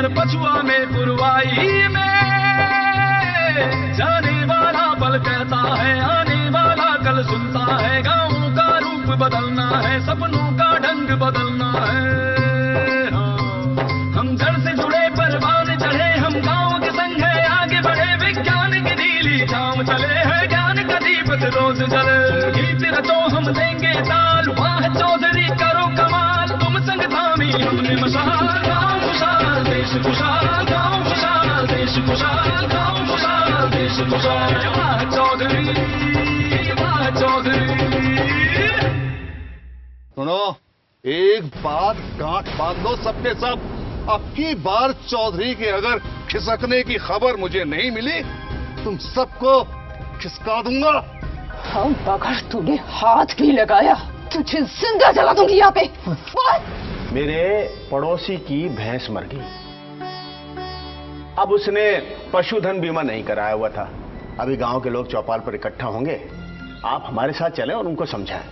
हर पछुआ में पुरवाई में, जाने वाला पल कहता है आने वाला कल सुनता है, गाँव का रूप बदलना है, सपनों का ढंग बदलना है। हम जड़ से जुड़े परवान चढ़े, हम गाँव के संग है आगे बढ़े, विज्ञान की नीली छांव चले है, ज्ञान का दीपक रोज जले। गीत रचो हम देंगे ताल, वाह चौधरी करो कमाल, तुम संग थामी हमने मशाल, गाँव खुशहाल देश खुशहाल, गाँव खुशहाल देश खुशहाल, गाँव खुशहाल देश खुशहाल। वाह चौधरी, वाह चौधरी। सुनो, एक बात गांठ बांध लो सबके सब, अब की बार चौधरी के अगर खिसकने की खबर मुझे नहीं मिली, तुम सबको खिसका दूंगा। हम अगर तूने हाथ भी लगाया तुझे जिंदा जला दूंगी यहाँ पे। मेरे पड़ोसी की भैंस मर गई, अब उसने पशुधन बीमा नहीं कराया हुआ था। अभी गांव के लोग चौपाल पर इकट्ठा होंगे, आप हमारे साथ चलें और उनको समझाएं।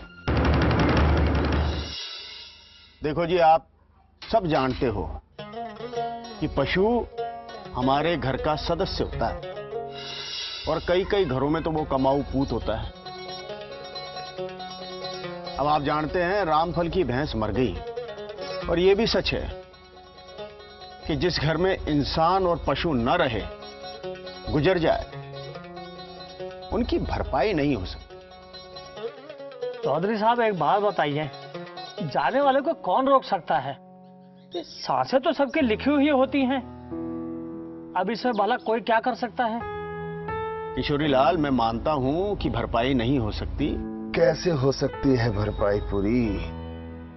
देखो जी, आप सब जानते हो कि पशु हमारे घर का सदस्य होता है और कई कई घरों में तो वो कमाऊ पूत होता है। अब आप जानते हैं रामफल की भैंस मर गई, और ये भी सच है कि जिस घर में इंसान और पशु न रहे, गुजर जाए, उनकी भरपाई नहीं हो सकती। चौधरी साहब एक बात बताइए, जाने वाले को कौन रोक सकता है? सांसें तो सबके लिखी हुई होती हैं, अब इसमें भला कोई क्या कर सकता है? किशोरी लाल, मैं मानता हूं कि भरपाई नहीं हो सकती। कैसे हो सकती है भरपाई पूरी?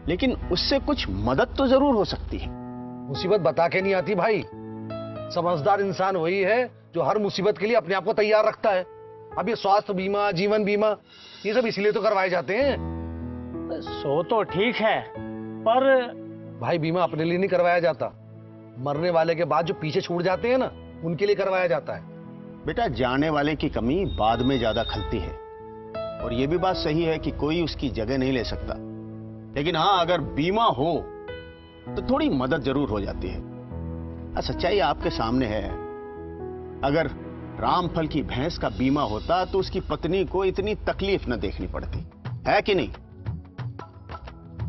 लेकिन उससे कुछ मदद तो जरूर हो सकती है। मुसीबत बता के नहीं आती भाई, समझदार इंसान वही है जो हर मुसीबत के लिए अपने आप को तैयार रखता है। अब ये स्वास्थ्य बीमा, जीवन बीमा, ये सब इसलिए तो करवाए जाते हैं। सो तो ठीक है, पर भाई बीमा अपने लिए नहीं करवाया जाता, मरने वाले के बाद जो पीछे छूट जाते हैं ना, उनके लिए करवाया जाता है। बेटा, जाने वाले की कमी बाद में ज्यादा खलती है, और यह भी बात सही है कि कोई उसकी जगह नहीं ले सकता। लेकिन हाँ, अगर बीमा हो तो थोड़ी मदद जरूर हो जाती है। सच्चाई आपके सामने है। अगर रामफल की भैंस का बीमा होता तो उसकी पत्नी को इतनी तकलीफ न देखनी पड़ती, है कि नहीं?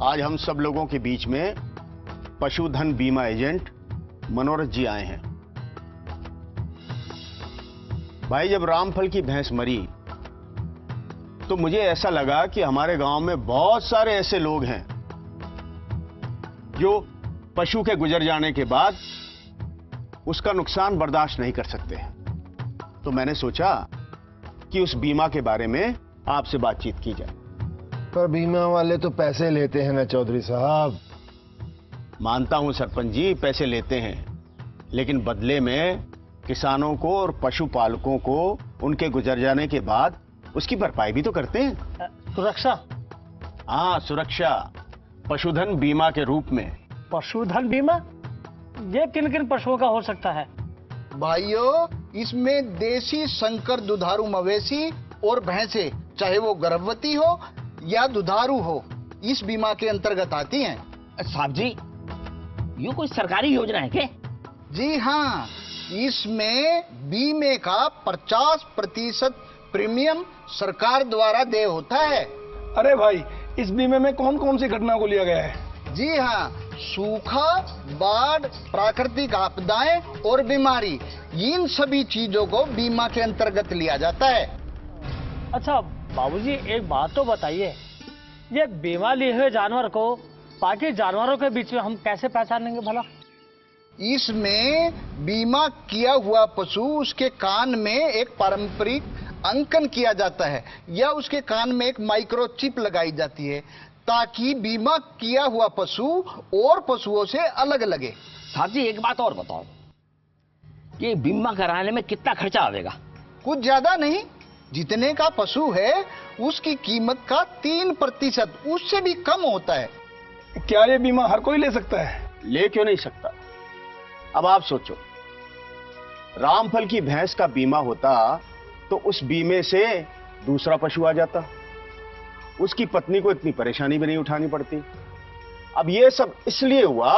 आज हम सब लोगों के बीच में पशुधन बीमा एजेंट मनोरथ जी आए हैं। भाई, जब रामफल की भैंस मरी तो मुझे ऐसा लगा कि हमारे गांव में बहुत सारे ऐसे लोग हैं जो पशु के गुजर जाने के बाद उसका नुकसान बर्दाश्त नहीं कर सकते। तो मैंने सोचा कि उस बीमा के बारे में आपसे बातचीत की जाए। पर बीमा वाले तो पैसे लेते हैं ना चौधरी साहब। मानता हूं सरपंच जी, पैसे लेते हैं, लेकिन बदले में किसानों को और पशुपालकों को उनके गुजर जाने के बाद उसकी भरपाई भी तो करते हैं। सुरक्षा? हाँ, सुरक्षा, पशुधन बीमा के रूप में। पशुधन बीमा? ये किन किन पशुओं का हो सकता है? भाइयों, इसमें देसी संकर दुधारू मवेशी और भैंसे, चाहे वो गर्भवती हो या दुधारू हो, इस बीमा के अंतर्गत आती हैं। साहब जी, ये कोई सरकारी योजना है क्या? जी हाँ, इसमें बीमे का 50% प्रीमियम सरकार द्वारा देय होता है। अरे भाई, इस बीमे में कौन कौन सी घटना को लिया गया है? जी हाँ, सूखा, बाढ़, प्राकृतिक आपदाएं और बीमारी, इन सभी चीजों को बीमा के अंतर्गत लिया जाता है। अच्छा बाबूजी, एक बात तो बताइए, ये बीमा लिए हुए जानवर को बाकी जानवरों के बीच में हम कैसे पहचानेंगे भला? इसमें बीमा किया हुआ पशु, उसके कान में एक पारंपरिक अंकन किया जाता है या उसके कान में एक माइक्रोचिप लगाई जाती है, ताकि बीमा किया हुआ पशु और पशुओं से अलग लगे। साहब जी, एक बात और बताओ, ये बीमा कराने में कितना खर्चा आएगा? कुछ ज्यादा नहीं, जितने का पशु है उसकी कीमत का 3%, उससे भी कम होता है। क्या ये बीमा हर कोई ले सकता है? ले क्यों नहीं सकता? अब आप सोचो, रामफल की भैंस का बीमा होता तो उस बीमे से दूसरा पशु आ जाता, उसकी पत्नी को इतनी परेशानी भी नहीं उठानी पड़ती। अब ये सब इसलिए हुआ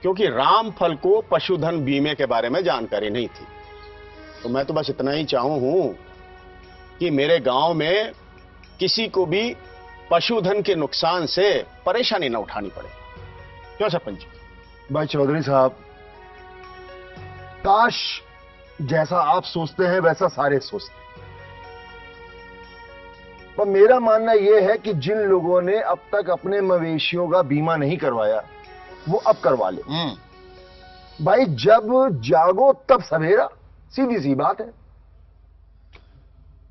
क्योंकि रामफल को पशुधन बीमे के बारे में जानकारी नहीं थी। तो मैं तो बस इतना ही चाहूं हूं कि मेरे गांव में किसी को भी पशुधन के नुकसान से परेशानी न उठानी पड़े। क्यों सरपंच जी? भाई चौधरी साहब, काश जैसा आप सोचते हैं वैसा सारे सोचते हैं। पर मेरा मानना यह है कि जिन लोगों ने अब तक अपने मवेशियों का बीमा नहीं करवाया वो अब करवा ले। भाई जब जागो तब सवेरा, सीधी सी बात है।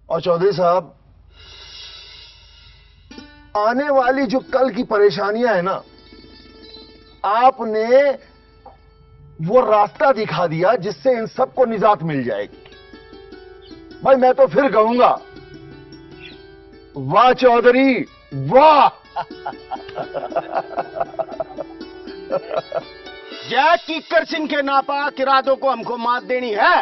और चौधरी साहब, आने वाली जो कल की परेशानियां है ना, आपने वो रास्ता दिखा दिया जिससे इन सबको निजात मिल जाएगी। भाई मैं तो फिर कहूंगा, वाह चौधरी वाह। जय कीकर सिंह के नापाक इरादों को हमको मात देनी है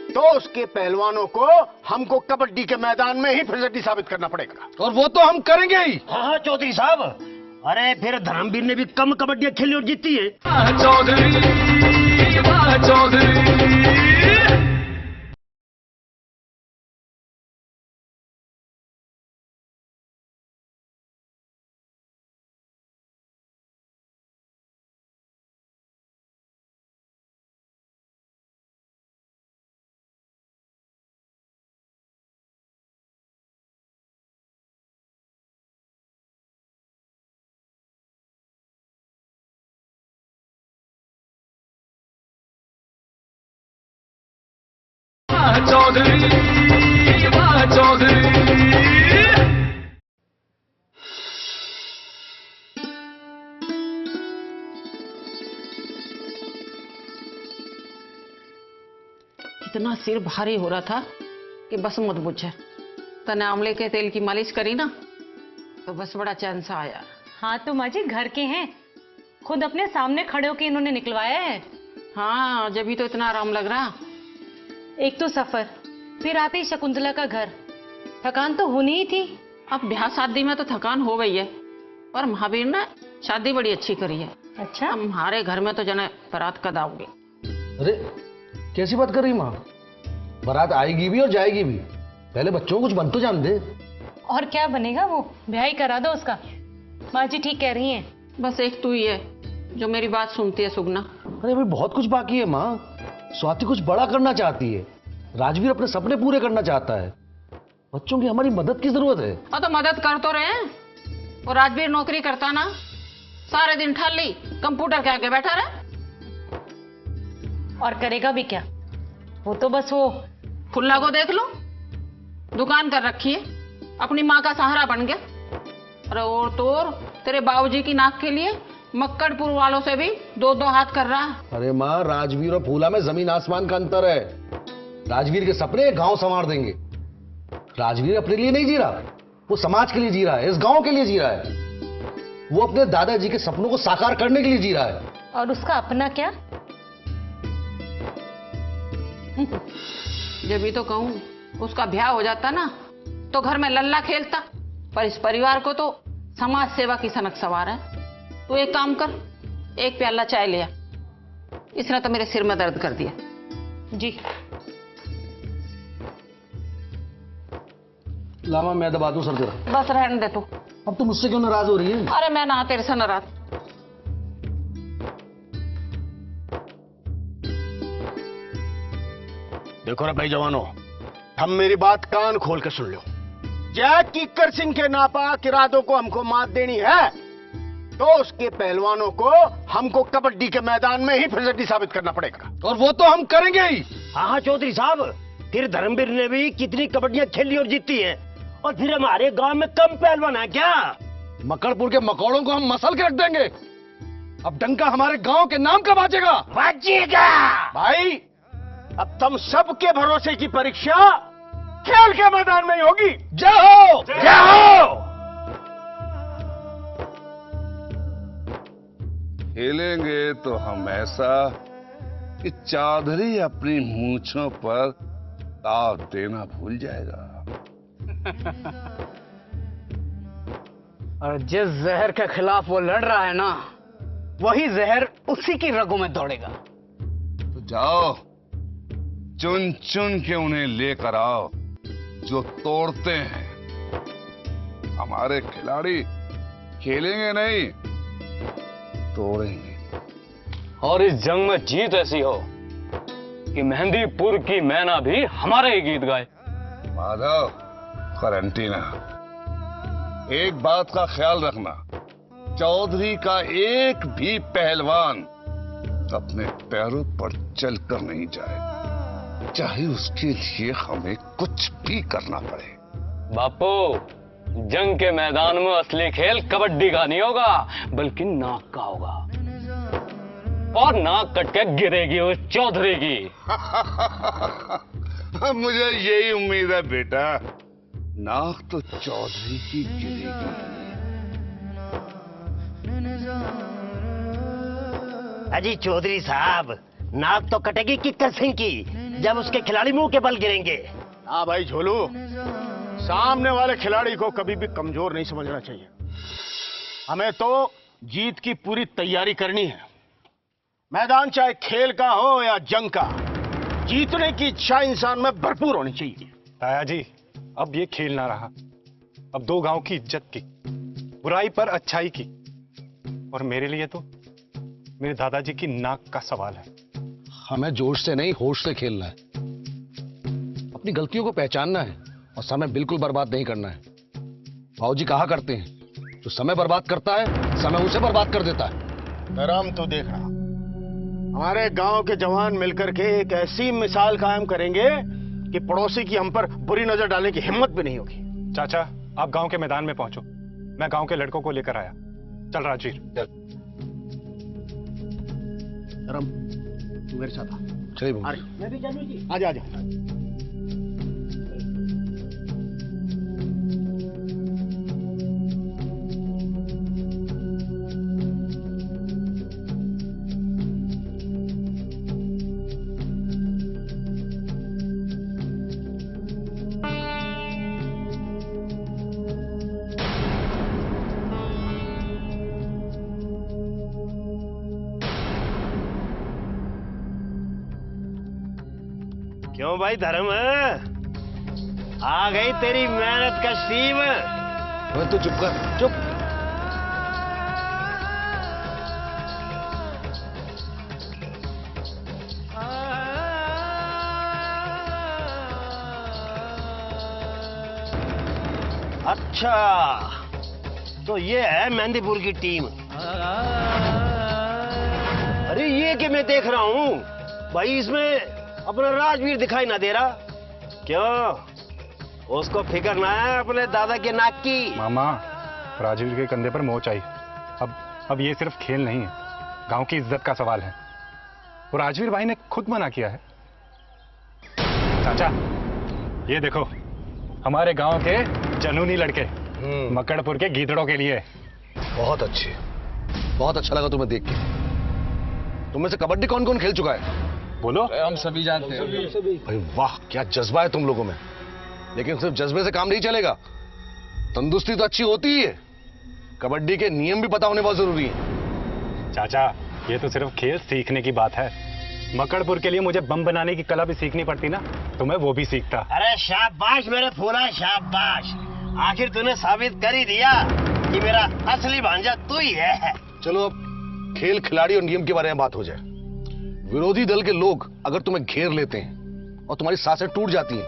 तो उसके पहलवानों को हमको कबड्डी के मैदान में ही फिसड्डी साबित करना पड़ेगा। और वो तो हम करेंगे ही। हाँ चौधरी साहब, अरे फिर धर्मवीर ने भी कम कबड्डियां खेली और जीती है। चौधरी वाह चौधरी। चौधरी वाह चौधरी। इतना सिर भारी हो रहा था कि बस मत पूछे। तने आंवले के तेल की मालिश करी ना तो बस बड़ा चैन सा आया। हाँ तो माँ जी घर के हैं, खुद अपने सामने खड़े होकर इन्होंने निकलवाया है। हाँ जब भी तो इतना आराम लग रहा। एक तो सफर, फिर आते ही शकुंतला का घर, थकान तो होनी ही थी। अब ब्याह शादी में तो थकान हो गई है, पर महावीर ने शादी बड़ी अच्छी करी है। अच्छा, हमारे घर में तो जने बारात कद आओगे। अरे कैसी बात कर रही माँ? बारात आएगी भी और जाएगी भी। पहले बच्चों को कुछ बन तो जान दे। और क्या बनेगा, वो ब्याह ही करा दो उसका। माँ जी ठीक कह रही हैं। बस एक तू ही है जो मेरी बात सुनती है सुगना। अरे अभी बहुत कुछ बाकी है माँ। स्वाति कुछ बड़ा करना चाहती है, राजवीर अपने सपने पूरे करना चाहता है। बच्चों की हमारी मदद की जरूरत है। हाँ तो मदद कर तो रहे। वो राजवीर नौकरी करता ना, सारे दिन ठाली कंप्यूटर के आगे बैठा रहे। और करेगा भी क्या, वो तो बस वो फुल्ला को देख लो, दुकान कर रखी है, अपनी माँ का सहारा बन गया। अरे और तो और तेरे बाबूजी की नाक के लिए मक्कड़पुर वालों से भी दो दो हाथ कर रहा है। अरे माँ, राजवीर और फूला में जमीन आसमान का अंतर है। राजवीर के सपने गांव संवार देंगे। राजवीर अपने लिए नहीं जी रहा, वो समाज के लिए जी रहा है, इस गांव के लिए जी रहा है। वो अपने दादाजी के सपनों को साकार करने के लिए जी रहा है। और उसका अपना क्या? जब भी तो कहूं, उसका ब्याह हो जाता ना तो घर में लल्ला खेलता, पर इस परिवार को तो समाज सेवा की सनक सवार है। तो एक काम कर, एक प्याला चाय ले आ। इसने तो मेरे सिर में दर्द कर दिया। जी लामा मैं दबा दूं सर तेरा। बस रहने दे तू। अब तुम मुझसे क्यों नाराज हो रही है? अरे मैं ना तेरे से नाराज। देखो रे भाई जवानों, हम मेरी बात कान खोल के सुन लो। जय कीकर सिंह के नापाक इरादों को हमको मात देनी है तो उसके पहलवानों को हमको कबड्डी के मैदान में ही फिसड्डी साबित करना पड़ेगा। और वो तो हम करेंगे ही। हाँ चौधरी साहब, फिर धर्मवीर ने भी कितनी कबड्डियां खेली और जीती है, और फिर हमारे गांव में कम पहलवान है क्या? मकड़पुर के मकौड़ों को हम मसल के रख देंगे। अब डंका हमारे गांव के नाम का बाजेगा। बाजेगा भाई, अब तुम सबके भरोसे की परीक्षा खेल के मैदान में ही होगी। जय हो, जय हो। खेलेंगे तो हम ऐसा कि चौधरी अपनी मूंछों पर ताव देना भूल जाएगा। और जिस जहर के खिलाफ वो लड़ रहा है ना, वही जहर उसी की रगों में दौड़ेगा। तो जाओ, चुन चुन के उन्हें लेकर आओ जो तोड़ते हैं। हमारे खिलाड़ी खेलेंगे नहीं, तोड़ेंगे। और इस जंग में जीत ऐसी हो कि मेहंदीपुर की मैना भी हमारे ही गीत गाए। माधव, करंटीना, एक बात का ख्याल रखना, चौधरी का एक भी पहलवान अपने पैरों पर चलकर नहीं जाए, चाहे उसके लिए हमें कुछ भी करना पड़े। बापू, जंग के मैदान में असली खेल कबड्डी का नहीं होगा, बल्कि नाक का होगा। और नाक कट के गिरेगी उस चौधरी की। मुझे यही उम्मीद है बेटा, नाक तो चौधरी की गिरेगी। अजी चौधरी साहब, नाक तो कटेगी किक्कर सिंह की जब उसके खिलाड़ी मुंह के बल गिरेंगे। हाँ भाई झोलू, सामने वाले खिलाड़ी को कभी भी कमजोर नहीं समझना चाहिए। हमें तो जीत की पूरी तैयारी करनी है। मैदान चाहे खेल का हो या जंग का, जीतने की इच्छा इंसान में भरपूर होनी चाहिए। ताया जी, अब ये खेल ना रहा, अब दो गांव की इज्जत की, बुराई पर अच्छाई की, और मेरे लिए तो मेरे दादाजी की नाक का सवाल है। हमें जोश से नहीं, होश से खेलना है। अपनी गलतियों को पहचानना है और समय बिल्कुल बर्बाद नहीं करना है। बाबूजी कहा करते हैं, जो समय बर्बाद करता है, समय उसे बर्बाद कर देता है। धर्म तो देखना, हमारे गांव के जवान मिलकर के एक ऐसी मिसाल कायम करेंगे कि पड़ोसी की हम पर बुरी नजर डालने की हिम्मत भी नहीं होगी। चाचा, आप गांव के मैदान में पहुंचो, मैं गांव के लड़कों को लेकर आया। चल राजवीर, धर्म तू मेरे साथ आ। चलिए बाबूजी। अरे मैं भी चलूं जी। आजा आजा। क्यों भाई धर्म, आ गई तेरी मेहनत का सीम। तू चुप कर, चुप। अच्छा, तो ये है मेहंदीपुर की टीम। अरे ये कि मैं देख रहा हूँ भाई, इसमें अपना राजवीर दिखाई ना दे रहा। क्यों, उसको फिक्र ना है अपने दादा के नाक की? मामा, राजवीर के कंधे पर मोच आई। अब ये सिर्फ खेल नहीं है, गांव की इज्जत का सवाल है। और राजवीर भाई ने खुद मना किया है। चाचा, ये देखो, हमारे गांव के जनूनी लड़के मकड़पुर के गीदड़ों के लिए। बहुत अच्छे, बहुत अच्छा लगा तुम्हें देख के। तुम में से कबड्डी कौन कौन खेल चुका है? बोलो। हम सभी जानते हैं। भाई वाह, क्या जज्बा है तुम लोगों में। लेकिन सिर्फ जज्बे से काम नहीं चलेगा, तंदुरुस्ती तो अच्छी होती ही है। कबड्डी के नियम भी पता होने बहुत जरूरी है। चाचा, ये तो सिर्फ खेल सीखने की बात है। मकड़पुर के लिए मुझे बम बनाने की कला भी सीखनी पड़ती ना, तो मैं वो भी सीखता। अरे शाबाश मेरे फूला, शाबाश। आखिर तूने साबित कर ही दिया कि मेरा असली भांजा तू ही है। चलो अब खेल, खिलाड़ी और नियम के बारे में बात हो जाए। विरोधी दल के लोग अगर तुम्हें घेर लेते हैं और तुम्हारी सांसें टूट जाती हैं,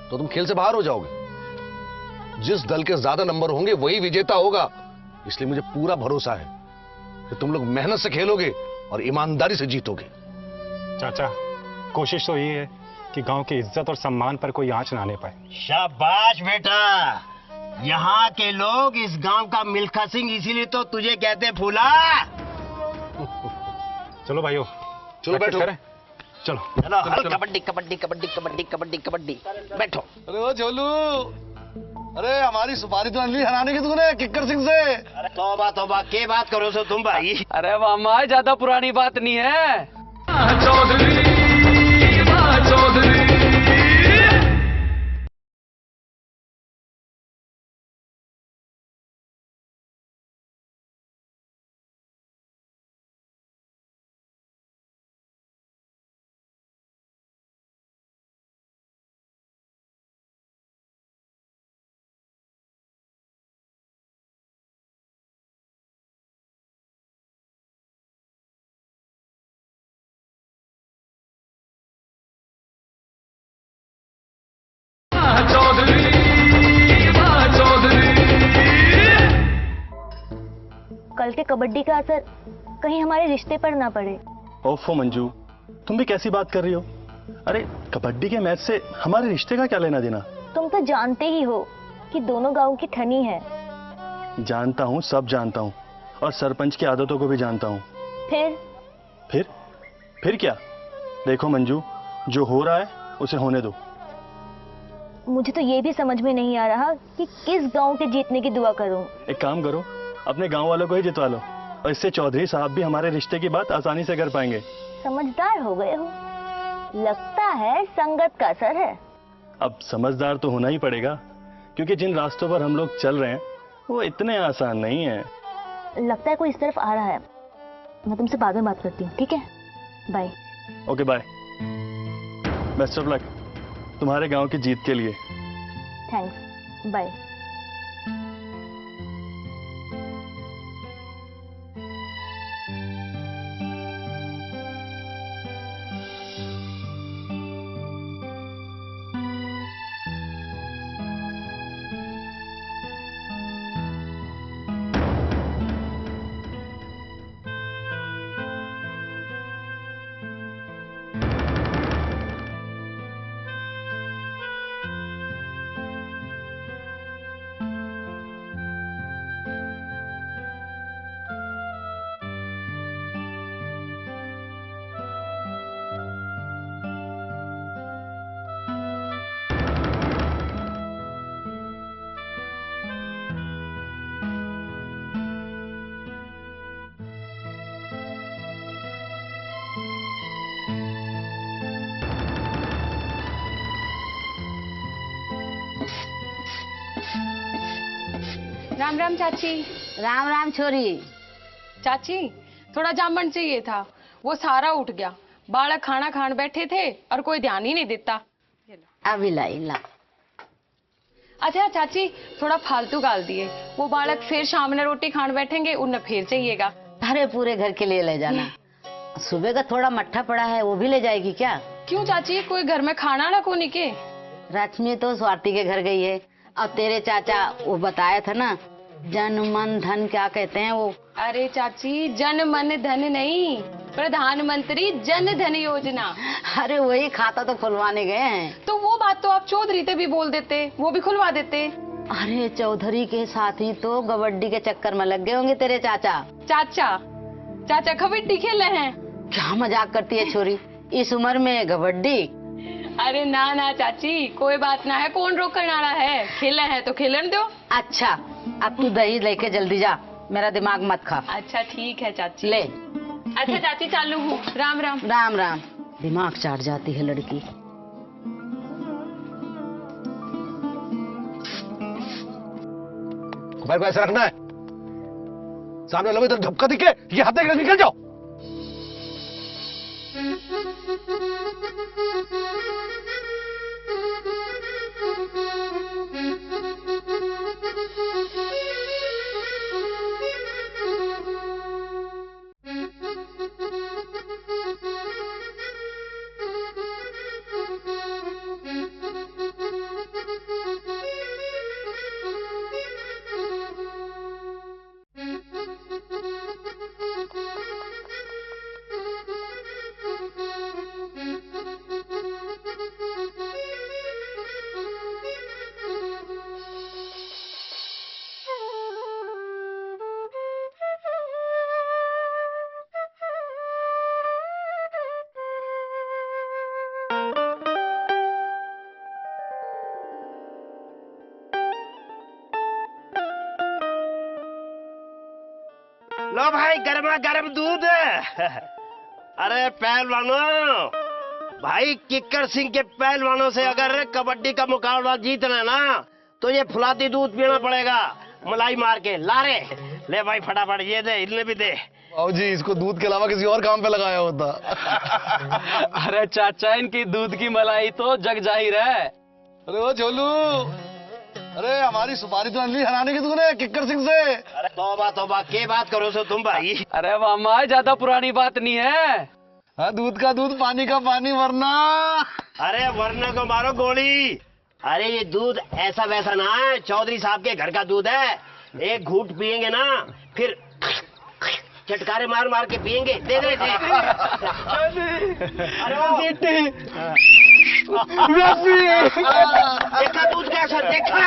तो तुम खेल से बाहर हो जाओगे। जिस दल के ज्यादा नंबर होंगे वही विजेता होगा। इसलिए मुझे पूरा भरोसा है कि तुम लोग मेहनत से खेलोगे और ईमानदारी से जीतोगे। चाचा, कोशिश तो ये है कि गांव की इज्जत और सम्मान पर कोई आंच ना आने पाए। शाबाश बेटा, यहाँ के लोग इस गांव का मिल्खा सिंह, इसीलिए तो तुझे कहते फूला। चलो भाइयों, चलो बैठो। चलो चलो, कबड्डी कबड्डी कबड्डी कबड्डी कबड्डी कबड्डी। बैठो। अरे ओ झोलू, अरे हमारी सुपारी तो अनली हराने की तूने किक्कर सिंह से। तौबा तौबा, के बात करो सो तुम भाई। अरे मामा, ज्यादा पुरानी बात नहीं है। चौधरी, चौधरी। कल के कबड्डी का असर कहीं हमारे रिश्ते पर ना पड़े। ओफो मंजू, तुम भी कैसी बात कर रही हो? अरे कबड्डी के मैच से हमारे रिश्ते का क्या लेना देना? तुम तो जानते ही हो कि दोनों गांव की ठनी है। जानता हूँ, सब जानता हूँ, और सरपंच की आदतों को भी जानता हूँ। फिर क्या? देखो मंजू, जो हो रहा है उसे होने दो। मुझे तो ये भी समझ में नहीं आ रहा कि किस गांव के जीतने की दुआ करूं। एक काम करो, अपने गांव वालों को ही जितवा लो, और इससे चौधरी साहब भी हमारे रिश्ते की बात आसानी से कर पाएंगे। समझदार हो गए हो, लगता है संगत का असर है। अब समझदार तो होना ही पड़ेगा, क्योंकि जिन रास्तों पर हम लोग चल रहे हैं वो इतने आसान नहीं है। लगता है कोई इस तरफ आ रहा है। मैं तुमसे बाद में बात करती हूँ, ठीक है? Bye. Okay bye. Best of luck तुम्हारे गांव की जीत के लिए। Thanks, bye. राम राम चाची। राम राम छोरी। चाची थोड़ा जामन चाहिए था, वो सारा उठ गया। बालक खाना खान बैठे थे और कोई ध्यान ही नहीं देता। अभी ला। अच्छा चाची, थोड़ा फालतू गाल दिए। वो बालक फिर शाम में रोटी खान बैठेंगे, उन्हें फिर चाहिएगा। अरे पूरे घर के लिए ले जाना। सुबह का थोड़ा मट्ठा पड़ा है, वो भी ले जाएगी क्या? क्यों चाची, कोई घर में खाना ना कोनी के? रश्मि तो स्वाति के घर गई है। अब तेरे चाचा वो बताया था ना, जन मन धन क्या कहते हैं वो? अरे चाची, जन मन धन नहीं, प्रधानमंत्री जन धन योजना। अरे वही खाता तो खुलवाने गए हैं। तो वो बात तो आप चौधरी से भी बोल देते, वो भी खुलवा देते। अरे चौधरी के साथ ही तो कबड्डी के चक्कर में लग गए होंगे तेरे चाचा। चाचा कबड्डी खेल रहे हैं? क्या मजाक करती है छोरी, इस उम्र में कबड्डी? अरे ना चाची, कोई बात ना है, कौन रोक कर नारा है, खेलना है तो खेलन दो। अच्छा, अब तू दही लेके जल्दी जा, मेरा दिमाग मत खा। अच्छा ठीक है चाची। ले। अच्छा चाची चालू हूँ। राम राम। राम राम। दिमाग चाट जाती है लड़की। भाई को ऐसे रखना है, सामने लगे तो झपका दिखे, ये हाथ देकर निकल जाओ। लो भाई गर्मा गर्म दूध। अरे पहलवानों, भाई किक्कर सिंह के पहलवानों से अगर कबड्डी का मुकाबला जीतना ना तो ये फुलाती दूध पीना पड़ेगा, मलाई मार के। ला रे, ले भाई फटाफट, ये दे, इन्हें भी दे। जी, इसको दूध के अलावा किसी और काम पे लगाया होता। अरे चाचा, इनकी दूध की मलाई तो जग जाहिर है। अरे ओ झोलू, अरे हमारी सुपारी तो अनली हराने की तूने किक्कर सिंह से। अरे तौबा के बात करो सो तुम भाई। अरे मामा, ज्यादा पुरानी बात नहीं है। हाँ, दूध का दूध, पानी का पानी, वरना। अरे वरना को मारो गोली। अरे ये दूध ऐसा वैसा ना है, चौधरी साहब के घर का दूध है। एक घूंट पियेंगे ना, फिर चटकारे मार मार के पियेंगे। दे दे दे। अरे वो देखा दूध कैसा देखा।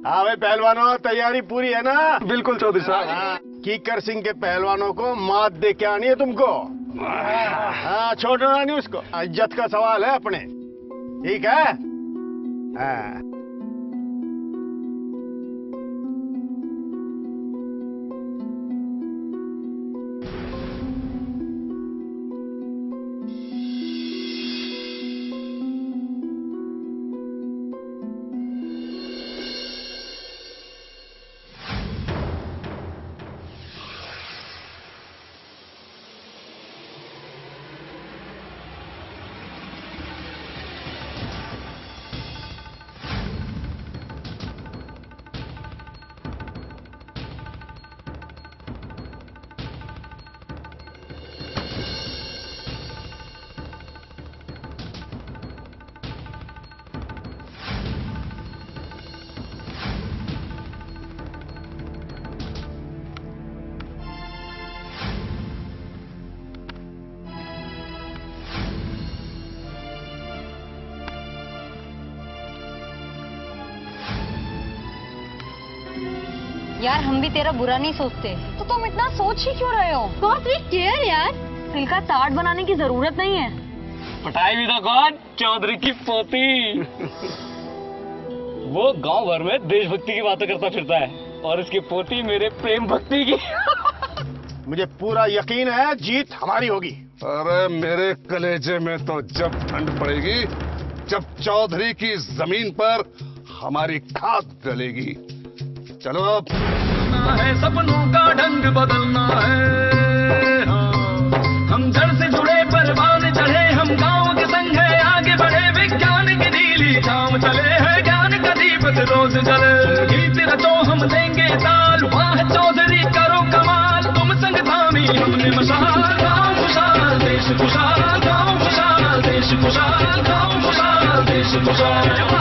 हाँ भाई पहलवानों, तैयारी पूरी है ना? बिल्कुल चौधरी साहब। कीकर सिंह के पहलवानों को मात दे के आनी है तुमको। हाँ, छोड़ना नहीं उसको, इज्जत का सवाल है अपने। ठीक है? हाँ। यार हम भी तेरा बुरा नहीं सोचते, तो तुम इतना सोच ही क्यों रहे हो? गॉड टेक केयर यार, दिल का ताड़ बनाने की जरूरत नहीं है। पटाई भी तो गॉड चौधरी की पोती। वो गांव भर में देशभक्ति की बातें करता फिरता है और इसकी पोती मेरे प्रेम भक्ति की। मुझे पूरा यकीन है जीत हमारी होगी। अरे मेरे कलेजे में तो जब ठंड पड़ेगी जब चौधरी की जमीन पर हमारी खाद डलेगी। चलो अब है सपनों का ढंग बदलना है। हाँ। हम जड़ से जुड़े परवान चढ़े, हम गांव के संग है आगे बढ़े, विज्ञान की नीली छांव चले हैं, ज्ञान का दीपक रोज जले। गीत रचो हम देंगे ताल, वाह चौधरी करो कमाल, तुम संग थामी हमने मशाल। गाँव खुशहाल देश खुशहाल, गाँव खुशहाल देश खुशहाल, गाँव खुशहाल देश खुशहाल।